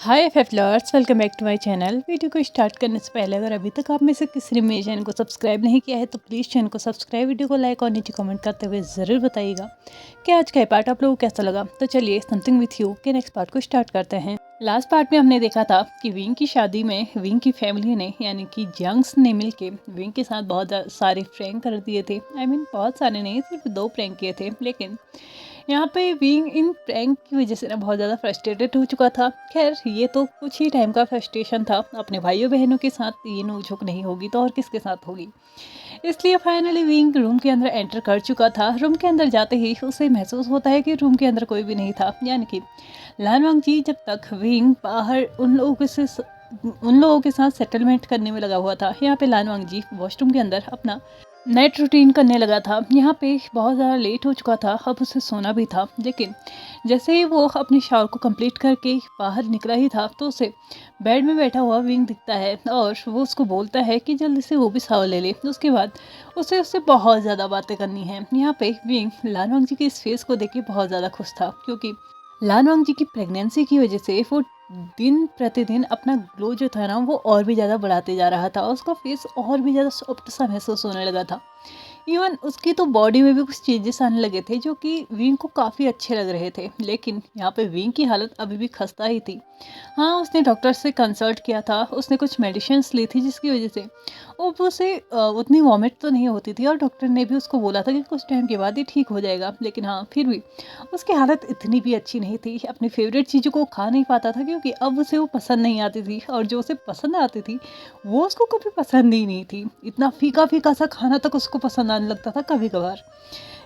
Hi F lovers, welcome back to my channel. Video को start करने से पहले अगर अभी तक आप में से किसी ने मेरे चैनल को सब्सक्राइब नहीं किया है तो प्लीज़ चैनल को सब्सक्राइब, वीडियो को लाइक और नीचे कमेंट करते हुए ज़रूर बताइएगा कि आज का पार्ट आप लोगों को कैसा लगा। तो चलिए समथिंग विथ यू के नेक्स्ट पार्ट को स्टार्ट करते हैं। लास्ट पार्ट में हमने देखा था कि विंग की शादी में विंग की फैमिली ने यानी कि जंग्स ने मिलके विंग के साथ बहुत सारे प्रैंक कर दिए थे। बहुत सारे नहीं, सिर्फ 2 प्रैंक किए थे। लेकिन यहाँ पे विंग इन प्रैंक की वजह से ना बहुत ज़्यादा फ्रस्ट्रेटेड हो चुका था। खैर, ये तो कुछ ही टाइम का फ्रस्ट्रेशन था। अपने भाइयों बहनों के साथ ये नोकझोंक नहीं होगी तो और किसके साथ होगी। इसलिए फाइनली विंग रूम के अंदर एंटर कर चुका था। रूम के अंदर जाते ही उसे महसूस होता है कि रूम के अंदर कोई भी नहीं था। यानी कि लानवांग जी जब तक विंग बाहर उन लोगों के साथ सेटलमेंट करने में लगा हुआ था, यहाँ पे लानवांग जी वॉशरूम के अंदर अपना नाइट रूटीन करने लगा था। यहाँ पे बहुत ज़्यादा लेट हो चुका था, अब उसे सोना भी था। लेकिन जैसे ही वो अपनी शावर को कंप्लीट करके बाहर निकला ही था तो उसे बेड में बैठा हुआ विंग दिखता है और वो उसको बोलता है कि जल्दी से वो भी शावर ले ले। उसके बाद उससे बहुत ज़्यादा बातें करनी है। यहाँ पे विंग लानवांग जी के इस फेस को देख के बहुत ज़्यादा खुश था, क्योंकि लानवांग जी की प्रेगनेंसी की वजह से वो दिन प्रतिदिन अपना ग्लो जो था ना वो और भी ज़्यादा बढ़ाते जा रहा था और उसका फेस और भी ज़्यादा सॉफ्ट सा महसूस होने लगा था। इवन उसकी तो बॉडी में भी कुछ चेंजेस आने लगे थे जो कि विंग को काफ़ी अच्छे लग रहे थे। लेकिन यहाँ पे विंग की हालत अभी भी खस्ता ही थी। हाँ, उसने डॉक्टर से कंसल्ट किया था, उसने कुछ मेडिसिन्स ली थी जिसकी वजह से उसे उतनी वॉमिट तो नहीं होती थी और डॉक्टर ने भी उसको बोला था कि कुछ टाइम के बाद ये ठीक हो जाएगा। लेकिन हाँ, फिर भी उसकी हालत इतनी भी अच्छी नहीं थी। अपनी फेवरेट चीज़ों को खा नहीं पाता था क्योंकि अब उसे वो पसंद नहीं आती थी और जो उसे पसंद आती थी वो उसको कभी पसंद ही नहीं थी। इतना फीका फीका सा खाना तक उसको पसंद आने लगता था कभी कभार।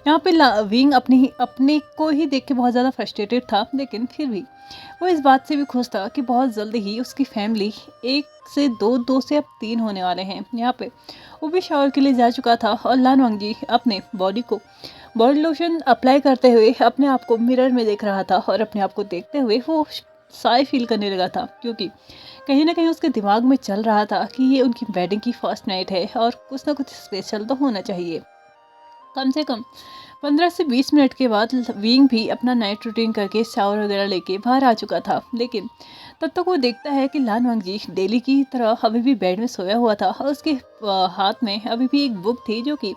यहाँ पे विंग अपने को ही देख के बहुत ज़्यादा फ्रस्ट्रेटेड था। लेकिन फिर भी वो इस बात से भी खुश था कि बहुत जल्द ही उसकी फैमिली 1 से 2, 2 से अब 3 होने वाले हैं। यहाँ पे वो भी शावर के लिए जा चुका था और लानवांग जी अपने बॉडी लोशन अप्लाई करते हुए अपने आप को मिरर में देख रहा था और अपने आप को देखते हुए वो शाय फील करने लगा था, क्योंकि कहीं ना कहीं उसके दिमाग में चल रहा था कि ये उनकी वेडिंग की फर्स्ट नाइट है और कुछ ना कुछ स्पेशल तो होना चाहिए। कम से कम 15 से 20 मिनट के बाद विंग भी अपना नाइट रूटीन करके शावर वगैरह लेके बाहर आ चुका था। लेकिन तब तक वो देखता है कि लानवांग जी डेली की तरह अभी भी बेड में सोया हुआ था और उसके हाथ में अभी भी एक बुक थी जो कि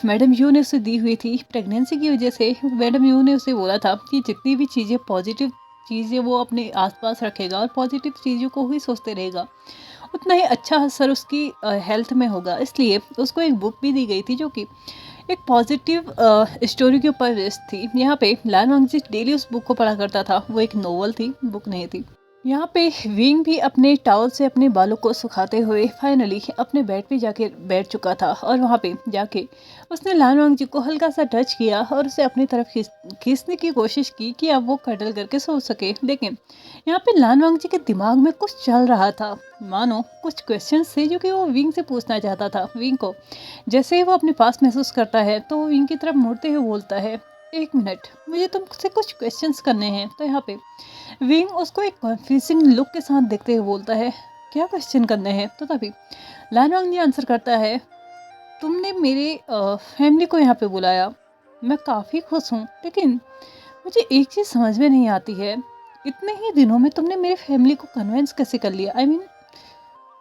मैडम यू ने उसे दी हुई थी। प्रेगनेंसी की वजह से मैडम यू ने उसे बोला था कि जितनी भी चीज़ें पॉजिटिव चीज़ें वो अपने आसपास रखेगा और पॉजिटिव चीज़ों को ही सोचते रहेगा, उतना ही अच्छा असर उसकी हेल्थ में होगा। इसलिए उसको एक बुक भी दी गई थी जो कि एक पॉजिटिव स्टोरी के ऊपर बेस्ड थी। यहाँ पे लानवांग जी डेली उस बुक को पढ़ा करता था। वो एक नोवेल थी, बुक नहीं थी। यहाँ पे विंग भी अपने टॉवल से अपने बालों को सुखाते हुए फाइनली अपने बेड पे जाके बैठ चुका था और वहाँ पे जाके उसने लानवांग जी को हल्का सा टच किया और उसे अपनी तरफ खींचने की कोशिश की कि अब वो कडल करके सो सके। लेकिन यहाँ पे लानवांग जी के दिमाग में कुछ चल रहा था, मानो कुछ क्वेश्चंस थे जो कि वो विंग से पूछना चाहता था। विंग को जैसे ही वो अपने पास महसूस करता है तो वो विंग की तरफ मुड़ते हुए बोलता है, 1 मिनट, मुझे तुमसे कुछ क्वेश्चंस करने हैं। तो यहाँ पे विंग उसको एक कन्फ्यूजिंग लुक के साथ देखते हुए बोलता है, क्या क्वेश्चन करने हैं? तो तभी लानवांग जी आंसर करता है, तुमने मेरे फैमिली को यहाँ पे बुलाया, मैं काफ़ी खुश हूँ। लेकिन मुझे एक चीज़ समझ में नहीं आती है, इतने ही दिनों में तुमने मेरे फैमिली को कन्विंस कैसे कर लिया?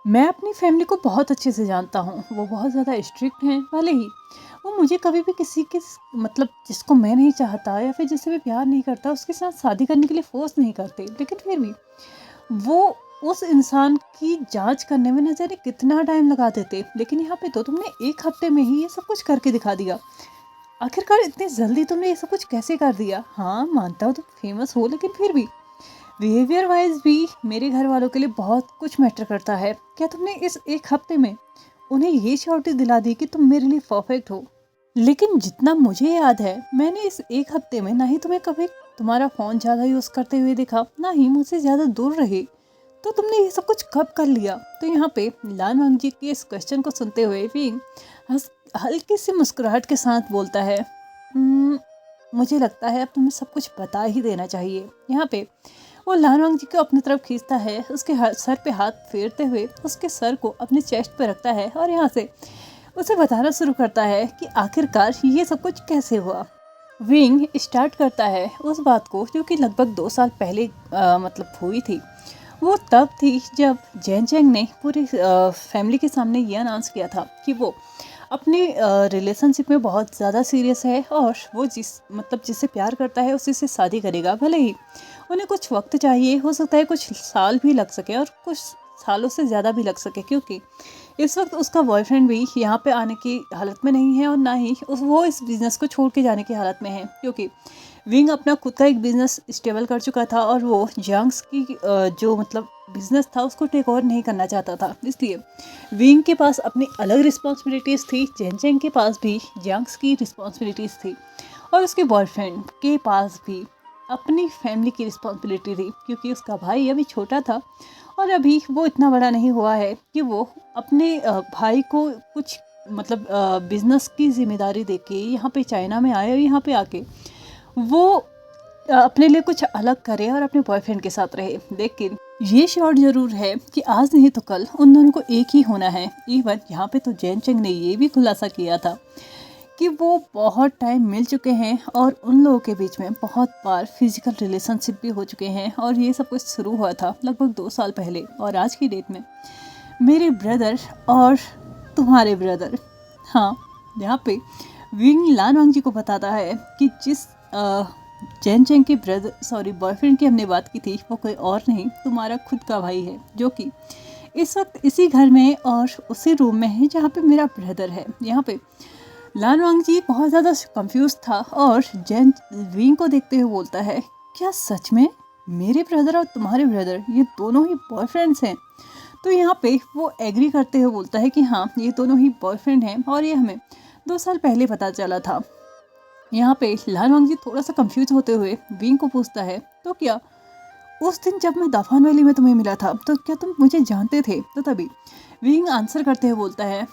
मैं अपनी फैमिली को बहुत अच्छे से जानता हूँ। वो बहुत ज़्यादा स्ट्रिक्ट हैं, भले ही वो मुझे कभी भी किसी के जिसको मैं नहीं चाहता या फिर जिससे मैं प्यार नहीं करता उसके साथ शादी करने के लिए फोर्स नहीं करते। लेकिन फिर भी वो उस इंसान की जांच करने में न जाने कितना टाइम लगा देते। लेकिन यहाँ पे तो तुमने 1 हफ्ते में ही ये सब कुछ करके दिखा दिया। आखिरकार इतनी जल्दी तुमने ये सब कुछ कैसे कर दिया? हाँ, मानता हूँ तुम फेमस हो, लेकिन फिर भी बिहेवियर वाइज भी मेरे घर वालों के लिए बहुत कुछ मैटर करता है। क्या तुमने इस 1 हफ्ते में उन्हें ये श्योरिटी दिला दी कि तुम मेरे लिए परफेक्ट हो? लेकिन जितना मुझे याद है, मैंने इस 1 हफ्ते में ना ही तुम्हें कभी तुम्हारा फ़ोन ज़्यादा यूज़ करते हुए देखा, ना ही मुझसे ज़्यादा दूर रहे। तो तुमने ये सब कुछ कब कर लिया? तो यहाँ पे लानवांग जी के इस क्वेश्चन को सुनते हुए विंग हल्की सी मुस्कुराहट के साथ बोलता है, मुझे लगता है अब तुम्हें सब कुछ बता ही देना चाहिए। यहाँ पे वो लानवांग जी को अपनी तरफ खींचता है, उसके सर पे हाथ फेरते हुए उसके सर को अपने चेस्ट पे रखता है और यहाँ से उसे बताना शुरू करता है कि आखिरकार ये सब कुछ कैसे हुआ। विंग स्टार्ट करता है उस बात को जो कि लगभग 2 साल पहले मतलब हुई थी। वो तब थी जब जैन चेंग ने पूरी फैमिली के सामने ये अनाउंस किया था कि वो अपने रिलेशनशिप में बहुत ज़्यादा सीरियस है और वो जिससे प्यार करता है उसी से शादी करेगा। भले ही उन्हें कुछ वक्त चाहिए, हो सकता है कुछ साल भी लग सके और कुछ सालों से ज़्यादा भी लग सके, क्योंकि इस वक्त उसका बॉयफ्रेंड भी यहाँ पे आने की हालत में नहीं है और ना ही वो इस बिज़नेस को छोड़ के जाने की हालत में है, क्योंकि विंग अपना खुद का एक बिज़नेस स्टेबल कर चुका था और वो जंग्स की जो मतलब बिज़नेस था उसको टेक ओवर नहीं करना चाहता था। इसलिए विंग के पास अपनी अलग रिस्पॉन्सिबिलिटीज़ थी, जैन चेंग के पास भी जंग्स की रिस्पॉन्सिबिलिटीज़ थी और उसके बॉयफ्रेंड के पास भी अपनी फैमिली की रिस्पॉन्सिबिलिटी थी, क्योंकि उसका भाई अभी छोटा था और अभी वो इतना बड़ा नहीं हुआ है कि वो अपने भाई को कुछ मतलब बिज़नेस की जिम्मेदारी देके यहाँ पे चाइना में आए और यहाँ पे आके वो अपने लिए कुछ अलग करे और अपने बॉयफ्रेंड के साथ रहे। लेकिन ये श्योर जरूर है कि आज नहीं तो कल उन दोनों को एक ही होना है। इवन यहाँ पे तो जैन चेंग ने ये भी खुलासा किया था कि वो बहुत टाइम मिल चुके हैं और उन लोगों के बीच में बहुत बार फिजिकल रिलेशनशिप भी हो चुके हैं और ये सब कुछ शुरू हुआ था लगभग 2 साल पहले। और आज की डेट में मेरे ब्रदर और तुम्हारे ब्रदर, हाँ, यहाँ पे विंग लान वांग जी को बताता है कि जिस जैन चेंग के बॉयफ्रेंड की हमने बात की थी वो कोई और नहीं, तुम्हारा खुद का भाई है, जो कि इस वक्त इसी घर में और उसी रूम में है जहाँ पे मेरा ब्रदर है। यहाँ पे लान वांग जी बहुत ज़्यादा कंफ्यूज था और जैन विंग को देखते हुए बोलता है, क्या सच में मेरे ब्रदर और तुम्हारे ब्रदर ये दोनों ही बॉयफ्रेंड्स हैं? तो यहाँ पे वो एग्री करते हुए बोलता है कि हाँ, ये दोनों ही बॉयफ्रेंड हैं और ये हमें 2 साल पहले पता चला था। यहाँ पे लान वांग जी थोड़ा सा कंफ्यूज होते हुए विंग को पूछता है, तो क्या उस दिन जब मैं दाफान वैली में तुम्हें मिला था तो क्या तुम मुझे जानते थे? तो तभी विंग आंसर करते हुए बोलता है,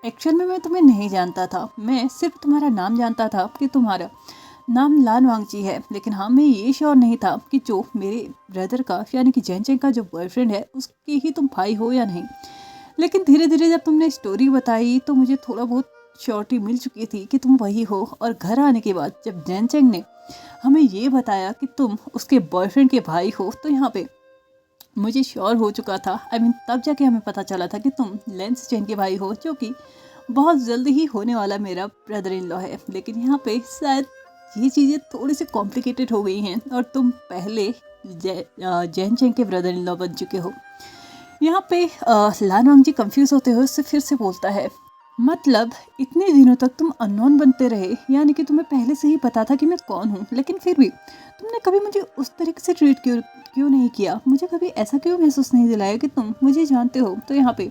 एक्चुअल में मैं तुम्हें नहीं जानता था, मैं सिर्फ तुम्हारा नाम जानता था कि तुम्हारा नाम लान वांग जी है। लेकिन हाँ, मैं ये श्योर नहीं था कि जो मेरे ब्रदर का यानी कि जैन चेंग का जो बॉयफ्रेंड है उसके ही तुम भाई हो या नहीं। लेकिन धीरे धीरे जब तुमने स्टोरी बताई तो मुझे थोड़ा बहुत श्योरिटी मिल चुकी थी कि तुम वही हो। और घर आने के बाद जब जैन चेंग ने हमें ये बताया कि तुम उसके बॉयफ्रेंड के भाई हो तो यहाँ पे मुझे श्योर हो चुका था। तब जाके हमें पता चला था कि तुम लेंस चेन के भाई हो, जो कि बहुत जल्दी ही होने वाला मेरा ब्रदर इन लॉ है। लेकिन यहाँ पे शायद ये चीज़ें थोड़ी सी कॉम्प्लिकेटेड हो गई हैं और तुम पहले जैन चेंग के ब्रदर इन लॉ बन चुके हो। यहाँ पे लान वांग जी कंफ्यूज होते हुए उससे फिर से बोलता है, मतलब इतने दिनों तक तुम अननोन बनते रहे, यानी कि तुम्हें पहले से ही पता था कि मैं कौन हूँ, लेकिन फिर भी तुमने कभी मुझे उस तरीके से ट्रीट क्यों नहीं किया? मुझे कभी ऐसा क्यों महसूस नहीं दिलाया कि तुम मुझे जानते हो? तो यहाँ पे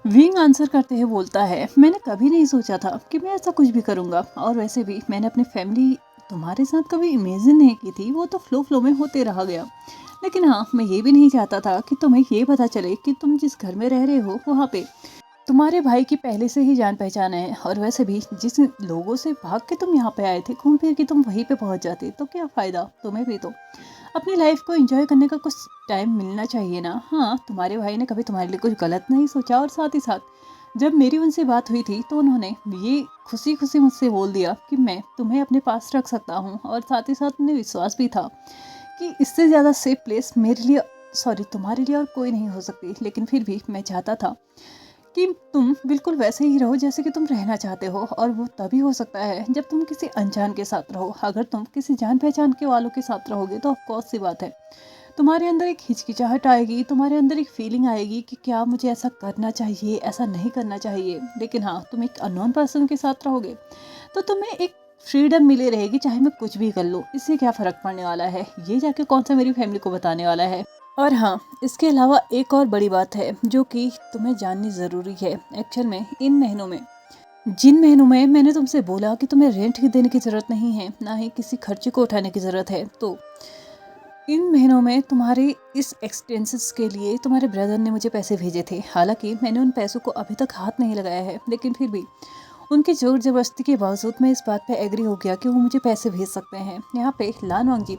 विंग आंसर करते हुए बोलता है, मैंने कभी नहीं सोचा था कि मैं ऐसा कुछ भी करूँगा और वैसे भी मैंने अपनी फैमिली तुम्हारे साथ कभी इमेजिन नहीं की थी, वो तो फ्लो में होते रह गया। लेकिन हाँ, मैं ये भी नहीं चाहता था कि तुम्हें ये पता चले कि तुम जिस घर में रह रहे हो वहाँ पे तुम्हारे भाई की पहले से ही जान पहचान है और वैसे भी जिस लोगों से भाग के तुम यहाँ पे आए थे, घूम फिर के तुम वहीं पे पहुँच जाते तो क्या फ़ायदा? तुम्हें भी तो अपनी लाइफ को एंजॉय करने का कुछ टाइम मिलना चाहिए ना। हाँ, तुम्हारे भाई ने कभी तुम्हारे लिए कुछ गलत नहीं सोचा और साथ ही साथ जब मेरी उनसे बात हुई थी तो उन्होंने ये खुशी खुशी मुझसे बोल दिया कि मैं तुम्हें अपने पास रख सकता हूँ और साथ ही साथ उन्हें विश्वास भी था कि इससे ज़्यादा सेफ प्लेस मेरे लिए तुम्हारे लिए और कोई नहीं हो सकती। लेकिन फिर भी मैं चाहता था कि तुम बिल्कुल वैसे ही रहो जैसे कि तुम रहना चाहते हो और वो तभी हो सकता है जब तुम किसी अनजान के साथ रहो। अगर तुम किसी जान पहचान के वालों के साथ रहोगे तो ऑफकोर्स सी बात है तुम्हारे अंदर एक हिचकिचाहट आएगी, तुम्हारे अंदर एक फीलिंग आएगी कि क्या मुझे ऐसा करना चाहिए, ऐसा नहीं करना चाहिए। लेकिन हाँ, तुम एक अननोन पर्सन के साथ रहोगे तो तुम्हें एक फ्रीडम मिले रहेगी, चाहे मैं कुछ भी कर लूँ, इससे क्या फ़र्क पड़ने वाला है, ये जाके कौन सा मेरी फैमिली को बताने वाला है। और हाँ, इसके अलावा एक और बड़ी बात है जो कि तुम्हें जाननी ज़रूरी है। एक्चुअल में जिन महीनों में मैंने तुमसे बोला कि तुम्हें रेंट देने की ज़रूरत नहीं है, ना ही किसी खर्चे को उठाने की ज़रूरत है, तो इन महीनों में तुम्हारे इस एक्सपेंसेस के लिए तुम्हारे ब्रदर ने मुझे पैसे भेजे थे। हालांकि मैंने उन पैसों को अभी तक हाथ नहीं लगाया है, लेकिन फिर भी उनकी जोर जबरदस्ती के बावजूद मैं इस बात पे एग्री हो गया कि वो मुझे पैसे भेज सकते हैं। यहाँ पे लान वांग जी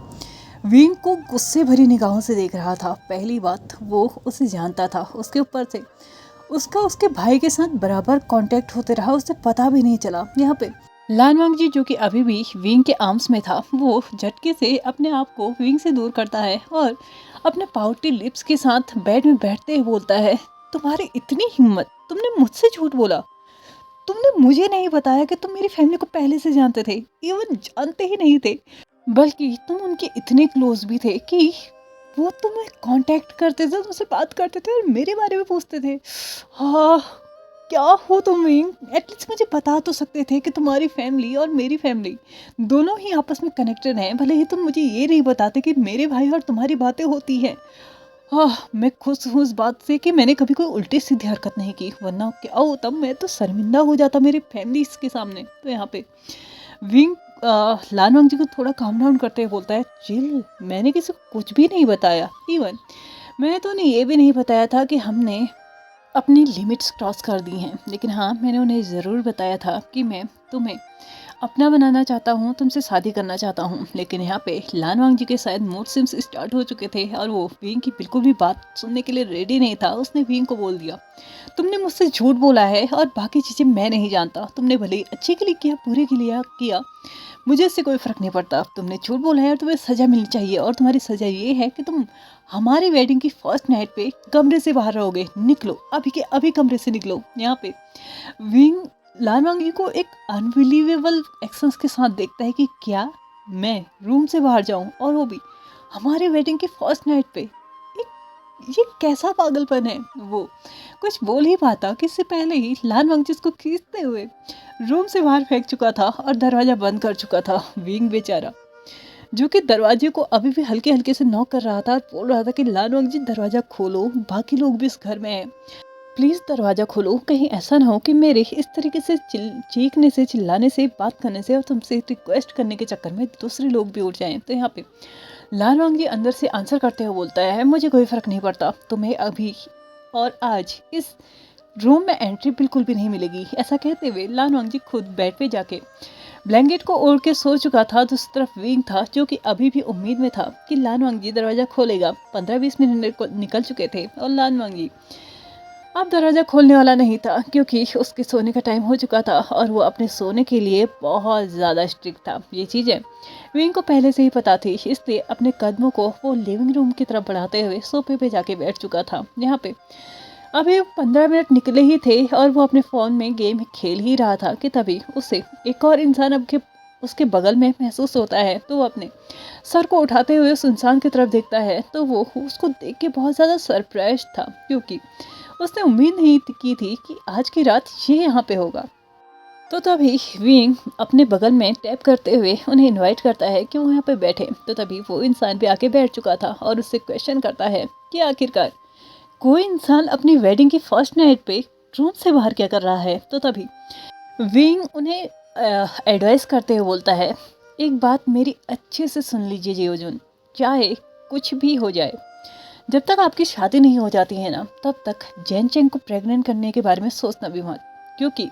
विंग को गुस्से भरी निगाहों से देख रहा था। पहली बात, वो उसे जानता था, उसके ऊपर से उसके भाई के साथ बराबर कांटेक्ट होते रहा, उसे पता भी नहीं चला। यहाँ पे लानवांग जी जो कि अभी भी विंग के आर्म्स में था, वो झटके से अपने आप को विंग से दूर करता है और अपने पाउटी लिप्स के साथ बेड में बैठते हुए बोलता है, तुम्हारी इतनी हिम्मत, तुमने मुझसे झूठ बोला, तुमने मुझे नहीं बताया कि तुम मेरी फैमिली को पहले से जानते थे, इवन जानते ही नहीं थे, बल्कि तुम उनके इतने क्लोज भी थे कि वो तुम्हें कांटेक्ट करते थे, तुमसे बात करते थे और मेरे बारे में पूछते थे। हाँ, क्या हो तुम विंग, एटलीस्ट मुझे बता तो सकते थे कि तुम्हारी फैमिली और मेरी फैमिली दोनों ही आपस में कनेक्टेड हैं, भले ही तुम मुझे ये नहीं बताते कि मेरे भाई और तुम्हारी बातें होती हैं। मैं खुश हूँ इस बात से कि मैंने कभी कोई उल्टी सीधी हरकत नहीं की, वरना क्या होता, मैं तो शर्मिंदा हो जाता मेरी फैमिली के सामने। तो यहाँ पे विंग लानवांग जी को थोड़ा काम डाउन करते हुए बोलता है, चिल, मैंने किसी को कुछ भी नहीं बताया, इवन मैंने तो उन्हें ये भी नहीं बताया था कि हमने अपनी लिमिट्स क्रॉस कर दी हैं, लेकिन हाँ, मैंने उन्हें ज़रूर बताया था कि मैं तुम्हें अपना बनाना चाहता हूँ, तुमसे शादी करना चाहता हूँ। लेकिन यहाँ पे लानवांग जी के शायद मूड स्विंग्स स्टार्ट हो चुके थे और वो विंग की बिल्कुल भी बात सुनने के लिए रेडी नहीं था। उसने विंग को बोल दिया, तुमने मुझसे झूठ बोला है और बाकी चीज़ें मैं नहीं जानता, तुमने भले ही अच्छे के लिए किया, बुरे के लिए किया, मुझे इससे कोई फ़र्क नहीं पड़ता, तुमने झूठ बोला है और तुम्हें सज़ा मिलनी चाहिए, और तुम्हारी सज़ा ये है कि तुम हमारी वेडिंग की फर्स्ट नाइट पे कमरे से बाहर रहोगे, निकलो अभी के अभी कमरे से निकलो। यहाँ पे विंग लानवांगी को एक अनबिलीवेबल एक्शंस के साथ देखता है कि क्या मैं रूम से बाहर जाऊं, और वो भी हमारी वेडिंग की फर्स्ट नाइट पे, ये कैसा पागलपन है। वो कुछ बोल ही पाता कि इससे पहले ही लानवांग जिसको खींचते हुए रूम से बाहर फेंक चुका था और दरवाज़ा बंद कर चुका था। विंग बेचारा जो कि दरवाजे को अभी भी हल्के हल्के से नॉक कर रहा था और बोल रहा था कि लानवांग जी दरवाज़ा खोलो, बाकी लोग भी इस घर में हैं, प्लीज़ दरवाज़ा खोलो, कहीं ऐसा ना हो कि मेरे इस तरीके से चीखने से, चिल्लाने से, बात करने से और तुमसे रिक्वेस्ट करने के चक्कर में दूसरे लोग भी उठ जाएं। तो यहाँ पे लानवांग जी अंदर से आंसर करते हुए बोलता है, मुझे कोई फ़र्क नहीं पड़ता, तुम्हें अभी और आज इस रूम में एंट्री बिल्कुल भी नहीं मिलेगी। ऐसा कहते हुए लानवांग जी खुद बेड पे जाके ब्लैंकेट को ओढ़ के सो चुका था। दूसरी तरफ विंग था जो कि अभी भी उम्मीद में था कि लानवांग जी दरवाज़ा खोलेगा। 15-20 मिनट निकल चुके थे और लानवांग जी अब दरवाज़ा खोलने वाला नहीं था, क्योंकि उसके सोने का टाइम हो चुका था और वो अपने सोने के लिए बहुत ज़्यादा स्ट्रिक्ट था। ये चीज़ें विंग को पहले से ही पता थी, इसलिए अपने कदमों को वो लिविंग रूम की तरफ बढ़ाते हुए सोफे पे जाके बैठ चुका था। यहाँ पे अभी 15 मिनट निकले ही थे और वो अपने फ़ोन में गेम खेल ही रहा था कि तभी उसे एक और इंसान अब के उसके बगल में महसूस होता है। तो वो अपने सर को उठाते हुए उस इंसान की तरफ देखता है, तो वो उसको देख के बहुत ज़्यादा सरप्राइज था, क्योंकि उसने उम्मीद नहीं की थी कि आज की रात ये यहाँ पे होगा। तो तभी विंग अपने बगल में टैप करते हुए उन्हें इनवाइट करता है कि वो यहाँ पे बैठे। तो तभी वो इंसान भी आके बैठ चुका था और उससे क्वेश्चन करता है कि आखिरकार कोई इंसान अपनी वेडिंग की फर्स्ट नाइट पे रूम से बाहर क्या कर रहा है। तो तभी विंग उन्हें एडवाइस करते हुए बोलता है, एक बात मेरी अच्छे से सुन लीजिए जियोजुन, चाहे कुछ भी हो जाए, जब तक आपकी शादी नहीं हो जाती है ना, तब तक जैन चेंग को प्रेग्नेंट करने के बारे में सोचना भी मत, क्योंकि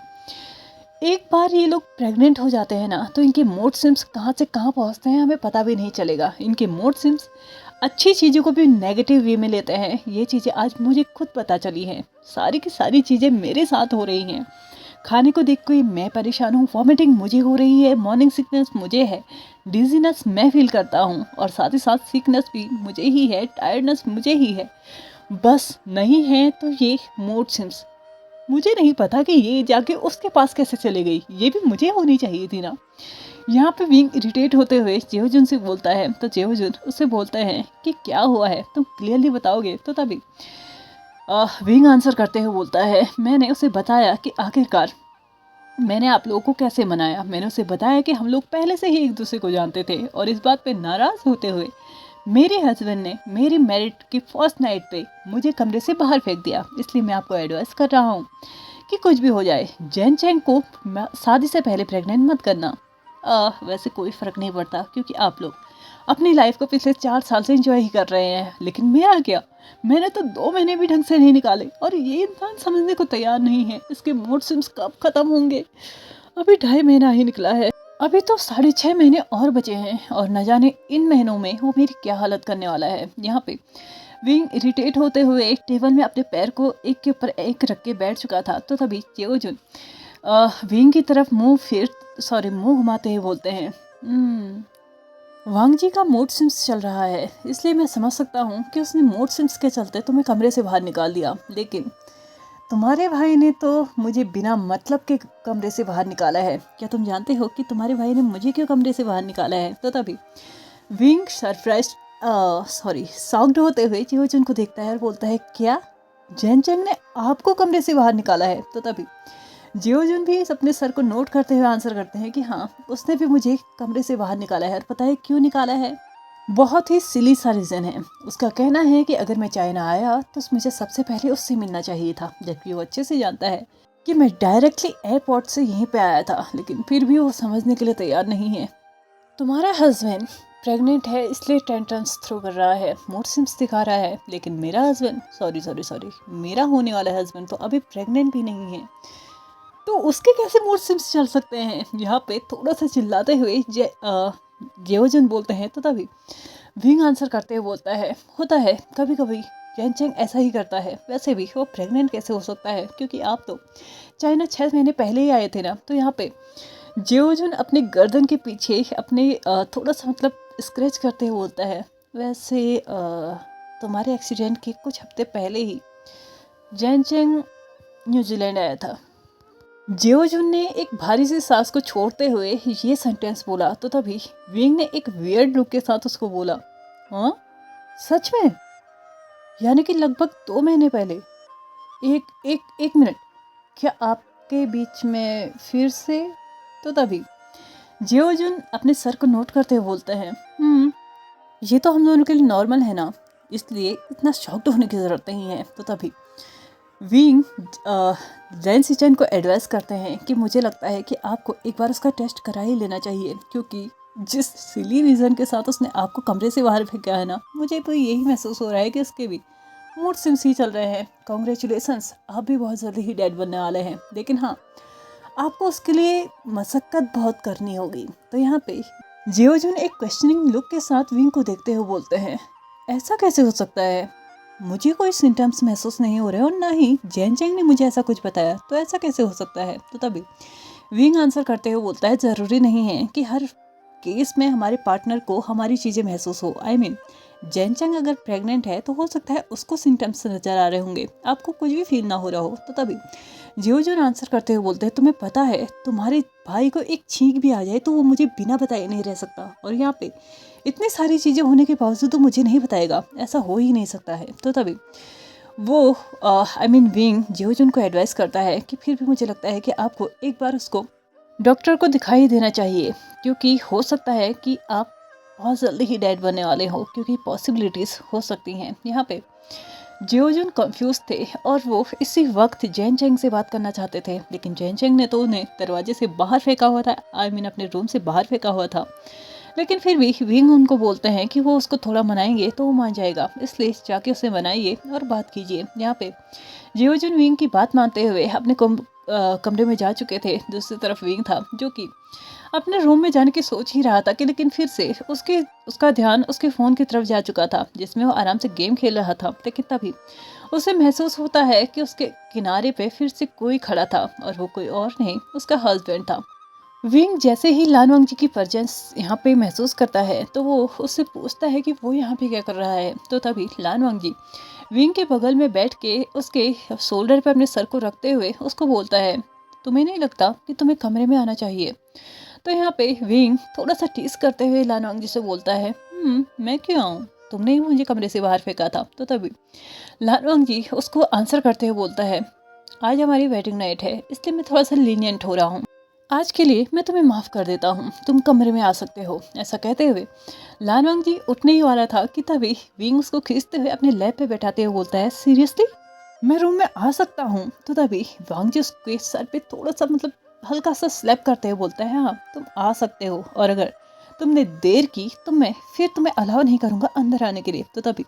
एक बार ये लोग प्रेग्नेंट हो जाते हैं ना, तो इनके मूड स्विंग्स कहाँ से कहाँ पहुँचते हैं हमें पता भी नहीं चलेगा। इनके मूड स्विंग्स अच्छी चीज़ों को भी नेगेटिव वे में लेते हैं। ये चीज़ें आज मुझे खुद पता चली हैं, सारी की सारी चीज़ें मेरे साथ हो रही हैं। खाने को देख के मैं परेशान हूँ, वॉमिटिंग मुझे हो रही है, मॉर्निंग सिकनेस मुझे है, डिजीनेस मैं फील करता हूँ, और साथ ही साथ सिकनेस भी मुझे ही है, टायर्डनेस मुझे ही है। बस नहीं है तो ये मूड स्विंग्स, मुझे नहीं पता कि ये जाके उसके पास कैसे चली गई, ये भी मुझे होनी चाहिए थी ना। यहाँ पे विंग इरिटेट होते हुए जेहोजुन से बोलता है, तो जेहोजुन उससे बोलते हैं कि क्या हुआ है, तुम क्लियरली बताओगे। तो तभी विंग आंसर करते हुए बोलता है, मैंने उसे बताया कि आखिरकार मैंने आप लोगों को कैसे मनाया। मैंने उसे बताया कि हम लोग पहले से ही एक दूसरे को जानते थे, और इस बात पे नाराज़ होते हुए मेरे हस्बैंड ने मेरी मैरिड की फर्स्ट नाइट पे मुझे कमरे से बाहर फेंक दिया। इसलिए मैं आपको एडवाइस कर रहा हूँ कि कुछ भी हो जाए, जैन चैंग को शादी से पहले प्रेग्नेंट मत करना। वैसे कोई फ़र्क नहीं पड़ता, क्योंकि आप लोग अपनी लाइफ को पिछले 4 साल से एंजॉय ही कर रहे हैं, लेकिन मेरा क्या, मैंने तो 2 महीने भी ढंग से नहीं निकाले, और ये इंसान समझने को तैयार नहीं है। इसके मूड स्विंग्स कब ख़त्म होंगे, अभी 2.5 महीना ही निकला है, अभी तो 6.5 महीने और बचे हैं, और न जाने इन महीनों में वो मेरी क्या हालत करने वाला है। यहाँ पे विंग इरिटेट होते हुए एक टेबल में अपने पैर को एक के ऊपर एक रख के बैठ चुका था। तो तभी जेओजुन विंग की तरफ मुंह घुमाते हुए बोलते हैं, वांग जी का मूड स्विंग्स चल रहा है, इसलिए मैं समझ सकता हूँ कि उसने मूड स्विंग्स के चलते तुम्हें कमरे से बाहर निकाल दिया, लेकिन तुम्हारे भाई ने तो मुझे बिना मतलब के कमरे से बाहर निकाला है। क्या तुम जानते हो कि तुम्हारे भाई ने मुझे क्यों कमरे से बाहर निकाला है? तो तभी विंग शॉक्ड होते हुए जियोजुन को देखता है और बोलता है, क्या जैन चंग ने आपको कमरे से बाहर निकाला है? तो तभी जियोजुन भी अपने सर को नोट करते हुए आंसर करते हैं कि हाँ, उसने भी मुझे कमरे से बाहर निकाला है, और पता है क्यों निकाला है? बहुत ही सिली सा रीज़न है। उसका कहना है कि अगर मैं चाइना आया तो मुझे सबसे पहले उससे मिलना चाहिए था, जबकि वो अच्छे से जानता है कि मैं डायरेक्टली एयरपोर्ट से यहीं पे आया था, लेकिन फिर भी वो समझने के लिए तैयार नहीं है। तुम्हारा हस्बैंड प्रेग्नेंट है, इसलिए टेंट्रम्स थ्रो कर रहा है, मूड स्विंग्स दिखा रहा है, लेकिन मेरा हस्बैंड सॉरी मेरा होने वाला हस्बैंड तो अभी प्रेग्नेंट भी नहीं है, तो उसके कैसे मूड स्विंग्स चल सकते हैं? यहाँ पे थोड़ा सा चिल्लाते हुए जियोजुन बोलते हैं, तो तभी विंग आंसर करते हुए बोलता है, होता है कभी कभी जैन चेंग ऐसा ही करता है। वैसे भी वो प्रेग्नेंट कैसे हो सकता है, क्योंकि आप तो चाइना 6 महीने पहले ही आए थे ना। तो यहाँ पे जियोजुन अपने गर्दन के पीछे अपने थोड़ा सा मतलब स्क्रैच करते हुए बोलता है, वैसे तुम्हारे एक्सीडेंट के कुछ हफ्ते पहले ही जैन चेंग न्यूजीलैंड आया था। जियोजुन ने एक भारी सी सांस को छोड़ते हुए ये सेंटेंस बोला, तो तभी विंग ने एक वियर्ड लुक के साथ उसको बोला, हाँ सच में? यानी कि लगभग 2 महीने पहले? एक मिनट, क्या आपके बीच में फिर से? तो तभी जियोजुन अपने सर को नोट करते हुए बोलते हैं, ये तो हम दोनों के लिए नॉर्मल है ना, इसलिए इतना शॉक्ड होने की ज़रूरत नहीं है। तो तभी विंग जैन सिचन को एडवाइस करते हैं कि मुझे लगता है कि आपको एक बार उसका टेस्ट करा ही लेना चाहिए, क्योंकि जिस सिली रीज़न के साथ उसने आपको कमरे से बाहर फेंका है ना, मुझे तो यही महसूस हो रहा है कि उसके भी मूड स्विंग्स ही चल रहे हैं। कॉन्ग्रेचुलेसन्स, आप भी बहुत जल्दी ही डैड बनने वाले हैं, लेकिन हाँ, आपको उसके लिए मशक्क़त बहुत करनी होगी। तो यहाँ पे जियोजुन एक क्वेश्चनिंग लुक के साथ विंग को देखते हुए बोलते हैं, ऐसा कैसे हो सकता है? मुझे कोई सिम्टम्स महसूस नहीं हो रहे और ना ही जैन चेंग ने मुझे ऐसा कुछ बताया, तो ऐसा कैसे हो सकता है? तो तभी विंग आंसर करते हुए बोलता है, ज़रूरी नहीं है कि हर केस में हमारे पार्टनर को हमारी चीज़ें महसूस हो। जैन चेंग अगर प्रेग्नेंट है तो हो सकता है उसको सिम्टम्स नज़र आ रहे होंगे, आपको कुछ भी फील ना हो रहा हो। तो तभी जियोजुन आंसर करते हुए बोलते हैं, तुम्हें पता है तुम्हारे भाई को एक छींक भी आ जाए तो वो मुझे बिना बताए नहीं रह सकता, और यहाँ पे इतनी सारी चीज़ें होने के बावजूद तो मुझे नहीं बताएगा, ऐसा हो ही नहीं सकता है। तो तभी वो विंग जियोजुन को एडवाइस करता है कि फिर भी मुझे लगता है कि आपको एक बार उसको डॉक्टर को दिखाई देना चाहिए, क्योंकि हो सकता है कि आप बहुत जल्दी ही डैड बनने वाले हो, क्योंकि पॉसिबिलिटीज़ हो सकती हैं। यहाँ पे जियोजुन कंफ्यूज थे और वो इसी वक्त जैन चेंग से बात करना चाहते थे, लेकिन जैन चेंग ने तो उन्हें दरवाजे से बाहर फेंका हुआ था, अपने रूम से बाहर फेंका हुआ था। लेकिन फिर भी विंग उनको बोलते हैं कि वो उसको थोड़ा मनाएंगे तो वो मान जाएगा, इसलिए जाके उसे मनाइए और बात कीजिए। यहाँ पे जियोजुन विंग की बात मानते हुए अपने कमरे में जा चुके थे। दूसरी तरफ विंग था जो कि अपने रूम में जाने की सोच ही रहा था कि लेकिन फिर से उसका ध्यान उसके फ़ोन की तरफ जा चुका था, जिसमें वो आराम से गेम खेल रहा था। लेकिन तभी उसे महसूस होता है कि उसके किनारे पे फिर से कोई खड़ा था, और वो कोई और नहीं, उसका हस्बैंड था। विंग जैसे ही लानवांग जी की प्रेजेंस यहाँ पे महसूस करता है तो वो उससे पूछता है कि वो यहाँ पे क्या कर रहा है। तो तभी लानवांग जी विंग के बगल में बैठ के उसके शोल्डर पे अपने सर को रखते हुए उसको बोलता है, तुम्हें नहीं लगता कि तुम्हें कमरे में आना चाहिए? तो यहाँ पे विंग थोड़ा सा टीस करते हुए लानवांग जी से बोलता है, मैं क्यों आऊँ? तुमने ही मुझे कमरे से बाहर फेंका था। तो तभी लानवांग जी उसको आंसर करते हुए बोलता है, आज हमारी वेडिंग नाइट है, इसलिए मैं थोड़ा सा लीनियंट हो रहा हूँ, आज के लिए मैं तुम्हें माफ़ कर देता हूँ, तुम कमरे में आ सकते हो। ऐसा कहते हुए लानवांग जी उठने ही वाला था कि तभी विंग उसको खींचते हुए अपने लैब पे बैठाते हुए बोलता है, सीरियसली मैं रूम में आ सकता हूँ? तो तभी वांग जी उसके सर पे थोड़ा सा मतलब हल्का सा स्लैप करते हुए बोलता है, हाँ तुम आ सकते हो, और अगर तुमने देर की तो मैं फिर तुम्हें अलाउ नहीं करूँगा अंदर आने के लिए। तो तभी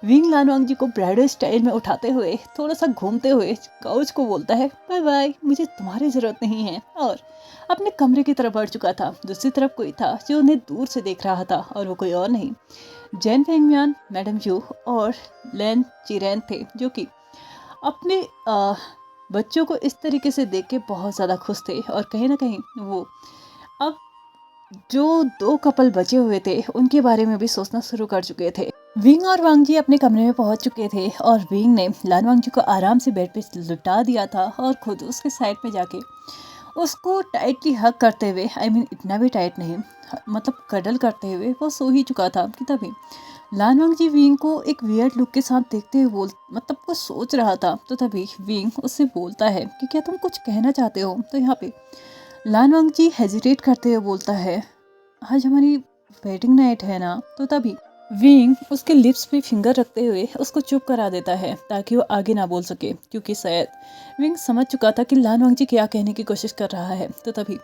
विंग लानवांग जी को ब्राइडल स्टाइल में उठाते हुए थोड़ा सा घूमते हुए काउच को बोलता है, बाय बाय, मुझे तुम्हारी ज़रूरत नहीं है, और अपने कमरे की तरफ बढ़ चुका था। दूसरी तरफ कोई था जो उन्हें दूर से देख रहा था, और वो कोई और नहीं जैन फेंगमियान, मैडम यू और लैन चिरैन थे, जो कि अपने बच्चों को इस तरीके से देख के बहुत ज़्यादा खुश थे और कहीं ना कहीं वो अब जो 2 कपल बचे हुए थे उनके बारे में भी सोचना शुरू कर चुके थे। विंग और वांग जी अपने कमरे में पहुंच चुके थे और विंग ने लान वांग जी को आराम से बेड पे लुटा दिया था और खुद उसके साइड में जाके उसको टाइटली हग करते हुए, इतना भी टाइट नहीं, मतलब कडल करते हुए वो सो ही चुका था कि तभी लान वांग जी विंग को एक वियर्ड लुक के साथ देखते हुए मतलब कुछ सोच रहा था। तो तभी विंग उससे बोलता है कि क्या तुम कुछ कहना चाहते हो। तो यहाँ पे लान वांग जी हेजिटेट करते हुए बोलता है, आज हमारी वेडिंग नाइट है ना। तो तभी विंग उसके लिप्स पे फिंगर रखते हुए उसको चुप करा देता है ताकि वो आगे ना बोल सके, क्योंकि शायद विंग समझ चुका था कि लान वांग जी क्या कहने की कोशिश कर रहा है। तो तभी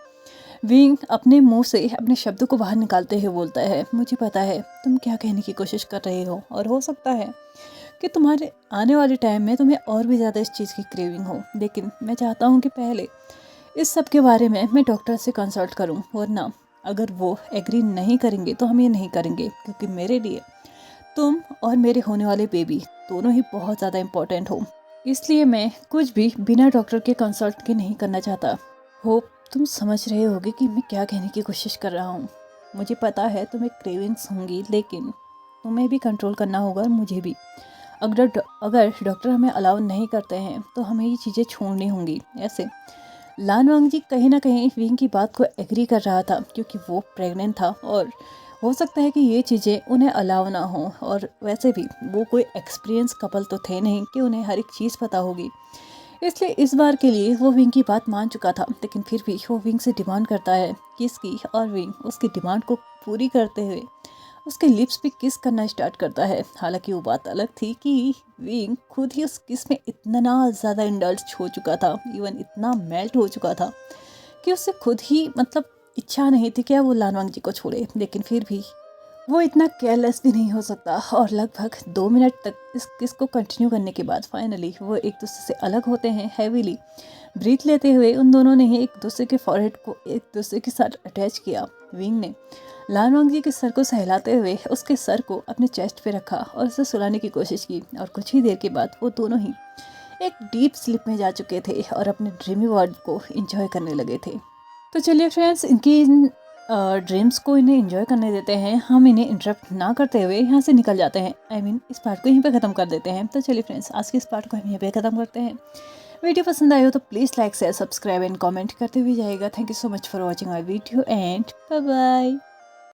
विंग अपने मुंह से अपने शब्दों को बाहर निकालते हुए बोलता है, मुझे पता है तुम क्या कहने की कोशिश कर रहे हो और हो सकता है कि तुम्हारे आने वाले टाइम में तुम्हें और भी ज़्यादा इस चीज़ की क्रेविंग हो, लेकिन मैं चाहता हूँ कि पहले इस सब के बारे में मैं डॉक्टर से कंसल्ट करूं, वरना अगर वो एग्री नहीं करेंगे तो हम ये नहीं करेंगे, क्योंकि मेरे लिए तुम और मेरे होने वाले बेबी दोनों ही बहुत ज़्यादा इम्पोर्टेंट हो। इसलिए मैं कुछ भी बिना डॉक्टर के कंसल्ट के नहीं करना चाहता। होप तुम समझ रहे होगे कि मैं क्या कहने की कोशिश कर रहा हूँ। मुझे पता है तुम्हें क्रेविंग्स होंगी, लेकिन तुम्हें भी कंट्रोल करना होगा और मुझे भी। अगर डॉक्टर हमें अलाउ नहीं करते हैं तो हमें ये चीज़ें छोड़नी होंगी। ऐसे लान वांग जी कहीं ना कहीं विंग की बात को एग्री कर रहा था, क्योंकि वो प्रेग्नेंट था और हो सकता है कि ये चीज़ें उन्हें अलाउ ना हो। और वैसे भी वो कोई एक्सपीरियंस कपल तो थे नहीं कि उन्हें हर एक चीज़ पता होगी। इसलिए इस बार के लिए वो विंग की बात मान चुका था, लेकिन फिर भी वो विंग से डिमांड करता है किस की, और विंग उसकी डिमांड को पूरी करते हुए उसके लिप्स पे किस करना स्टार्ट करता है। हालांकि वो बात अलग थी कि विंग खुद ही उस किस में इतना ज़्यादा इंडल्ज हो चुका था, इवन इतना मेल्ट हो चुका था कि उससे खुद ही मतलब इच्छा नहीं थी कि वो लान वांग जी को छोड़े, लेकिन फिर भी वो इतना केयरलेस भी नहीं हो सकता। और लगभग 2 मिनट तक इस किस को कंटिन्यू करने के बाद फाइनली वो एक दूसरे से अलग होते हैं। हैवीली ब्रीथ लेते हुए उन दोनों ने ही एक दूसरे के फॉरहेड को एक दूसरे के साथ अटैच किया। विंग ने लान वांग जी के सर को सहलाते हुए उसके सर को अपने चेस्ट पे रखा और उसे सुलाने की कोशिश की, और कुछ ही देर के बाद वो दोनों ही एक डीप स्लीप में जा चुके थे और अपने ड्रीमी वर्ल्ड को एंजॉय करने लगे थे। तो चलिए फ्रेंड्स, इनकी इन ड्रीम्स को इन्हें एंजॉय करने देते हैं, हम इन्हें इंटरप्ट ना करते हुए यहाँ से निकल जाते हैं। इस पार्ट को यहीं पे ख़त्म कर देते हैं। तो चलिए फ्रेंड्स, आज के इस पार्ट को हम यहीं पे ख़त्म करते हैं। वीडियो पसंद आए हो तो please like share subscribe and comment करते हुए जाइएगा। Thank you so much for watching our video and bye bye.